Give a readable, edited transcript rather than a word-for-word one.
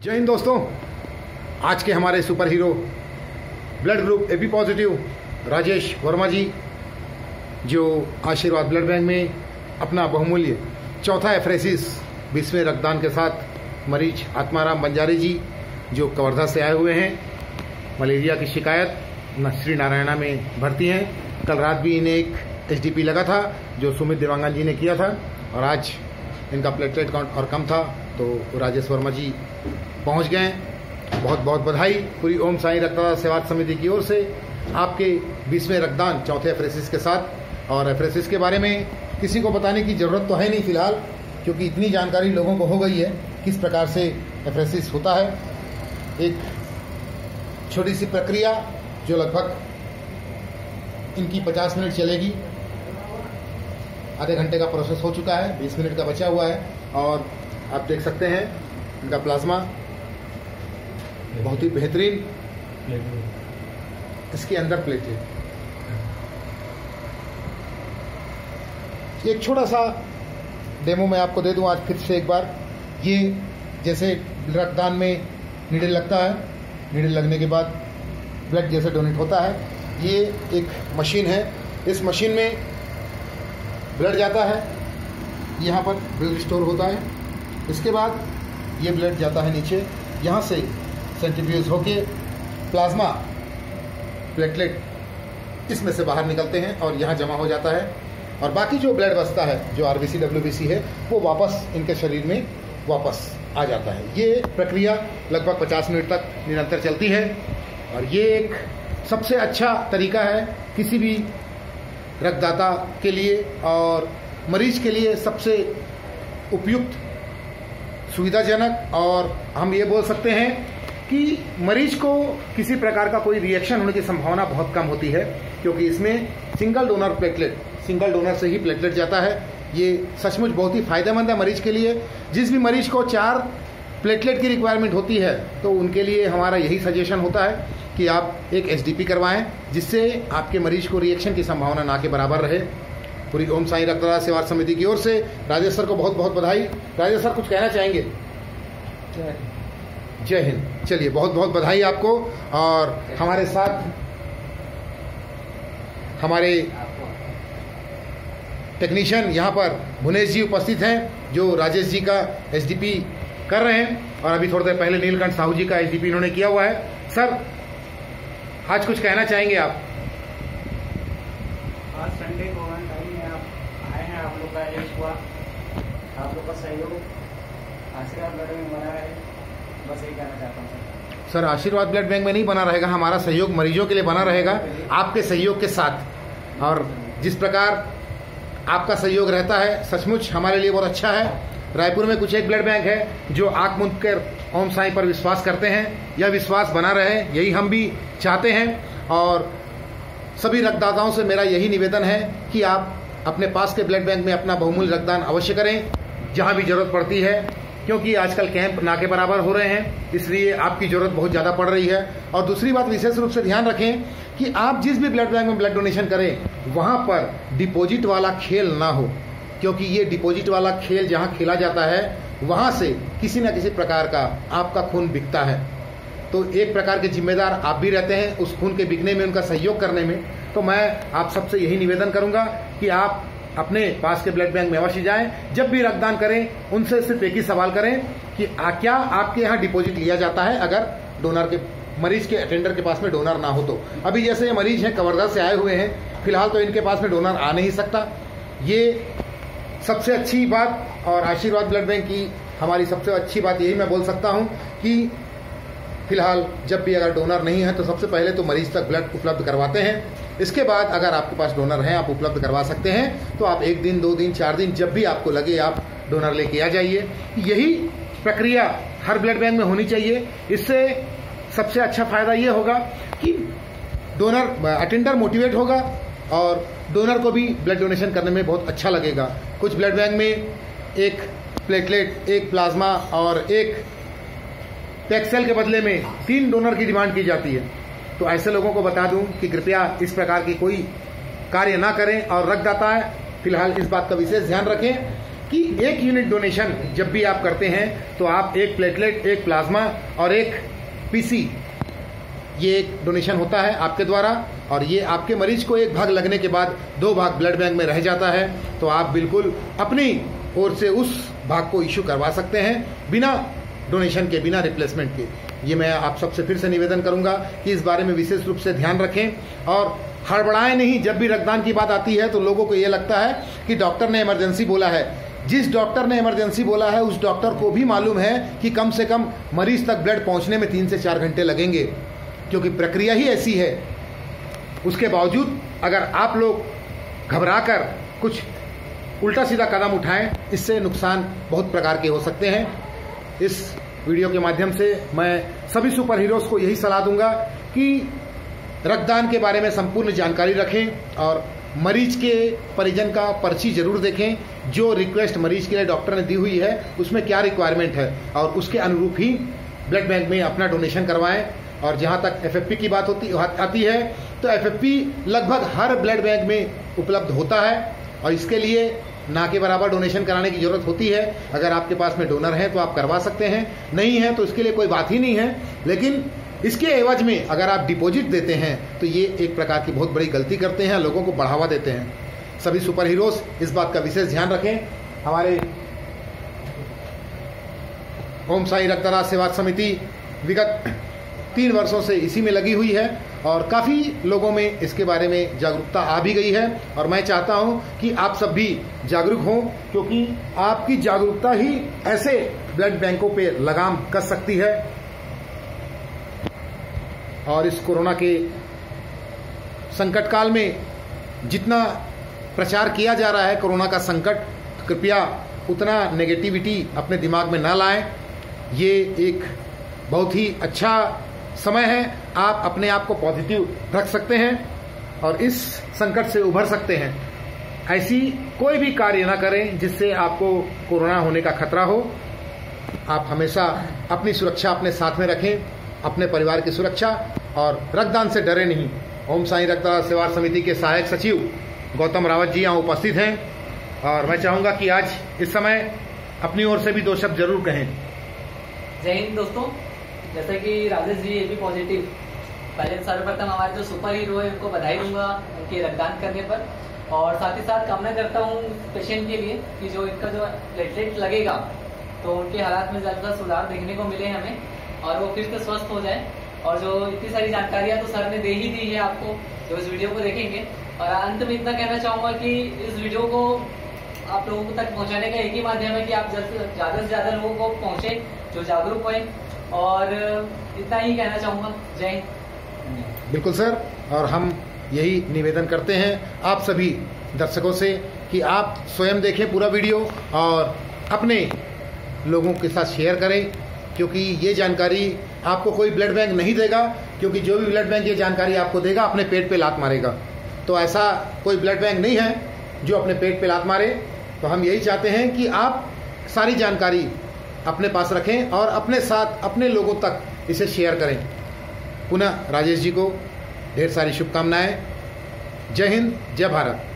जय हिंद दोस्तों। आज के हमारे super hero blood group AB positive Rajesh Verma ji, जो आशीर्वाद ब्लड बैंक में अपना बहुमूल्य चौथा एफरेसिस 20वें रक्तदान के साथ मरीज आत्माराम बंजारे जी, जो कवर्धा से आए हुए हैं, मलेरिया की शिकायत, श्री नारायणा में भर्ती हैं। कल रात भी इन्हें एक एसडीपी लगा था जो सुमित देवांगन जी ने किया था, और आज इनका प्लेटलेट काउंट और कम था, तो राजेश वर्मा जी पहुंच गए। बहुत बहुत बधाई पूरी ओम साई रक्तदाता सेवा समिति की ओर से आपके 20वें रक्तदान चौथे एफरेसिस के साथ। और एफरेसिस के बारे में किसी को बताने की जरूरत तो है नहीं फिलहाल, क्योंकि इतनी जानकारी लोगों को हो गई है किस प्रकार से एफरेसिस होता है। एक छोटी सी प्रक्रिया जो लगभग इनकी 50 मिनट चलेगी। आधे घंटे का प्रोसेस हो चुका है, 20 मिनट का बचा हुआ है, और आप देख सकते हैं इनका प्लाज्मा बहुत ही बेहतरीन, इसके अंदर प्लेटलेट। एक छोटा सा डेमो मैं आपको दे दूं आज फिर से एक बार। ये जैसे रक्तदान में नीडल लगता है, नीडल लगने के बाद ब्लड जैसे डोनेट होता है, ये एक मशीन है। इस मशीन में ब्लड जाता है, यहाँ पर ब्लड स्टोर होता है। इसके बाद ये ब्लड जाता है नीचे, यहाँ से सेंट्रीफ्यूज होके प्लाज्मा प्लेटलेट इसमें से बाहर निकलते हैं और यहाँ जमा हो जाता है, और बाकी जो ब्लड बचता है, जो आरबीसी डब्ल्यूबीसी है, वो वापस इनके शरीर में वापस आ जाता है। ये प्रक्रिया लगभग 50 मिनट तक निरंतर चलती है, और ये एक सबसे अच्छा तरीका है किसी भी रक्तदाता के लिए, और मरीज के लिए सबसे उपयुक्त, सुविधाजनक, और हम ये बोल सकते हैं कि मरीज को किसी प्रकार का कोई रिएक्शन होने की संभावना बहुत कम होती है, क्योंकि इसमें single donor platelet, single donor से ही प्लेटलेट जाता है। ये सचमुच बहुत ही फायदेमंद है मरीज के लिए। जिस भी मरीज को 4 प्लेटलेट की रिक्वायरमेंट होती है, तो उनके लिए हमारा यही सजेशन होता है कि आप एक एसडीपी करवाएं, जिससे आपके मरीज को रिएक्शन की संभावना ना के बराबर रहे। पूरी ओम साई रक्तदाता सेवा समिति की ओर से राजेश सर को बहुत बहुत बधाई। राजेश सर कुछ कहना चाहेंगे? जय हिंद। चलिए, बहुत बहुत बधाई आपको। और हमारे साथ हमारे टेक्नीशियन यहाँ पर भुवनेश जी उपस्थित हैं, जो राजेश जी का एसडीपी कर रहे हैं, और अभी थोड़ी देर पहले नीलकंठ साहू जी का एसडीपी इन्होंने किया हुआ है। सर, आज कुछ कहना चाहेंगे आप? आज संडे को आप आए हैं, आप लोग का एक हुआ, आप लोग का सहयोग आशीर्वाद ब्लड बैंक बना रहे, बस यही कहना चाहता हूँ सर। आशीर्वाद ब्लड बैंक में नहीं बना रहेगा, हमारा सहयोग मरीजों के लिए बना रहेगा, आपके सहयोग के साथ। और जिस प्रकार आपका सहयोग रहता है, सचमुच हमारे लिए बहुत अच्छा है। रायपुर में कुछ एक ब्लड बैंक है जो आंख मूंद कर ओम साई पर विश्वास करते हैं। यह विश्वास बना रहे, यही हम भी चाहते हैं। और सभी रक्तदाताओं से मेरा यही निवेदन है कि आप अपने पास के ब्लड बैंक में अपना बहुमूल्य रक्तदान अवश्य करें, जहां भी जरूरत पड़ती है, क्योंकि आजकल कैंप ना के बराबर हो रहे हैं, इसलिए आपकी जरूरत बहुत ज्यादा पड़ रही है। और दूसरी बात, विशेष रूप से ध्यान रखें कि आप जिस भी ब्लड बैंक में ब्लड डोनेशन करें, वहां पर डिपॉजिट वाला खेल ना हो, क्योंकि ये डिपॉजिट वाला खेल जहां खेला जाता है, वहां से किसी न किसी प्रकार का आपका खून बिकता है। तो एक प्रकार के जिम्मेदार आप भी रहते हैं उस खून के बिकने में, उनका सहयोग करने में। तो मैं आप सबसे यही निवेदन करूंगा कि आप अपने पास के ब्लड बैंक में अवश्य जाएं। जब भी रक्तदान करें, उनसे सिर्फ एक ही सवाल करें कि क्या आपके यहाँ डिपॉजिट लिया जाता है, अगर डोनर के मरीज के अटेंडर के पास में डोनर ना हो तो। अभी जैसे ये मरीज हैं, कवर्धा से आए हुए हैं, फिलहाल तो इनके पास में डोनर आ नहीं सकता। ये सबसे अच्छी बात, और आशीर्वाद ब्लड बैंक की हमारी सबसे अच्छी बात यही मैं बोल सकता हूं कि फिलहाल जब भी अगर डोनर नहीं है, तो सबसे पहले तो मरीज तक ब्लड उपलब्ध करवाते हैं। इसके बाद अगर आपके पास डोनर हैं, आप उपलब्ध करवा सकते हैं, तो आप 1 दिन, 2 दिन, 4 दिन, जब भी आपको लगे आप डोनर लेके आ जाइए। यही प्रक्रिया हर ब्लड बैंक में होनी चाहिए। इससे सबसे अच्छा फायदा ये होगा कि डोनर अटेंडर मोटिवेट होगा, और डोनर को भी ब्लड डोनेशन करने में बहुत अच्छा लगेगा। कुछ ब्लड बैंक में एक प्लेटलेट, एक प्लाज्मा और एक पैक्सेल के बदले में 3 डोनर की डिमांड की जाती है। तो ऐसे लोगों को बता दूं कि कृपया इस प्रकार की कोई कार्य ना करें, और रक्तदाता फिलहाल इस बात का विशेष ध्यान रखें कि 1 यूनिट डोनेशन जब भी आप करते हैं तो आप 1 प्लेटलेट, 1 प्लाज्मा और 1 पीसी, ये एक डोनेशन होता है आपके द्वारा, और ये आपके मरीज को 1 भाग लगने के बाद 2 भाग ब्लड बैंक में रह जाता है। तो आप बिल्कुल अपनी ओर से उस भाग को इश्यू करवा सकते हैं बिना डोनेशन के, बिना रिप्लेसमेंट के। ये मैं आप सबसे फिर से निवेदन करूंगा कि इस बारे में विशेष रूप से ध्यान रखें और हड़बड़ाएं नहीं। जब भी रक्तदान की बात आती है तो लोगों को ये लगता है कि डॉक्टर ने इमरजेंसी बोला है। जिस डॉक्टर ने इमरजेंसी बोला है उस डॉक्टर को भी मालूम है कि कम से कम मरीज तक ब्लड पहुंचने में 3 से 4 घंटे लगेंगे, क्योंकि प्रक्रिया ही ऐसी है। उसके बावजूद अगर आप लोग घबराकर कुछ उल्टा सीधा कदम उठाएं, इससे नुकसान बहुत प्रकार के हो सकते हैं। इस वीडियो के माध्यम से मैं सभी सुपर हीरोज को यही सलाह दूंगा कि रक्तदान के बारे में संपूर्ण जानकारी रखें और मरीज के परिजन का पर्ची जरूर देखें। जो रिक्वेस्ट मरीज के लिए डॉक्टर ने दी हुई है उसमें क्या रिक्वायरमेंट है और उसके अनुरूप ही ब्लड बैंक में अपना डोनेशन करवाएं। और जहां तक एफएफपी की बात आती है तो एफएफपी लगभग हर ब्लड बैंक में उपलब्ध होता है और इसके लिए ना के बराबर डोनेशन कराने की जरूरत होती है। अगर आपके पास में डोनर है तो आप करवा सकते हैं, नहीं है तो इसके लिए कोई बात ही नहीं है। लेकिन इसके एवज में अगर आप डिपॉजिट देते हैं तो ये एक प्रकार की बहुत बड़ी गलती करते हैं, लोगों को बढ़ावा देते हैं। सभी सुपर हीरोज इस बात का विशेष ध्यान रखें। हमारे ओम साई रक्तदान सेवा समिति विगत 3 वर्षों से इसी में लगी हुई है और काफ़ी लोगों में इसके बारे में जागरूकता आ भी गई है और मैं चाहता हूं कि आप सब भी जागरूक हों, क्योंकि आपकी जागरूकता ही ऐसे ब्लड बैंकों पे लगाम कस सकती है। और इस कोरोना के संकट काल में जितना प्रचार किया जा रहा है कोरोना का संकट, कृपया उतना नेगेटिविटी अपने दिमाग में ना लाएं। ये एक बहुत ही अच्छा समय है, आप अपने आप को पॉजिटिव रख सकते हैं और इस संकट से उभर सकते हैं। ऐसी कोई भी कार्य ना करें जिससे आपको कोरोना होने का खतरा हो। आप हमेशा अपनी सुरक्षा अपने साथ में रखें, अपने परिवार की सुरक्षा, और रक्तदान से डरे नहीं। ओम साई रक्तदान सेवा समिति के सहायक सचिव गौतम रावत जी यहाँ उपस्थित हैं और मैं चाहूंगा कि आज इस समय अपनी ओर से भी 2 शब्द जरूर कहें। जय हिंद दोस्तों, जैसे कि राजेश जी एबी पॉजिटिव, पहले सर्वप्रथम हमारे जो सुपर हीरो है उनको बधाई दूंगा उनके रक्तदान करने पर, और साथ ही साथ कामना करता हूँ पेशेंट के लिए कि जो इनका जो प्लेटलेट लगेगा तो उनके हालात में ज्यादा सुधार देखने को मिले हमें और वो फिर से स्वस्थ हो जाए। और जो इतनी सारी जानकारियां तो सर ने दे ही दी है आपको जो इस वीडियो को देखेंगे। और अंत में इतना कहना चाहूंगा कि इस वीडियो को आप लोगों तक पहुंचाने का एक ही माध्यम है कि आप ज्यादा से ज्यादा लोगों को पहुंचे जो जागरूक हुए, और इतना ही कहना चाहूंगा। जय हिंद। बिल्कुल सर, और हम यही निवेदन करते हैं आप सभी दर्शकों से कि आप स्वयं देखें पूरा वीडियो और अपने लोगों के साथ शेयर करें, क्योंकि ये जानकारी आपको कोई ब्लड बैंक नहीं देगा, क्योंकि जो भी ब्लड बैंक ये जानकारी आपको देगा अपने पेट पे लात मारेगा। तो ऐसा कोई ब्लड बैंक नहीं है जो अपने पेट पे लात मारे। तो हम यही चाहते हैं कि आप सारी जानकारी अपने पास रखें और अपने साथ अपने लोगों तक इसे शेयर करें। पुनः राजेश जी को ढेर सारी शुभकामनाएं। जय हिंद, जय भारत।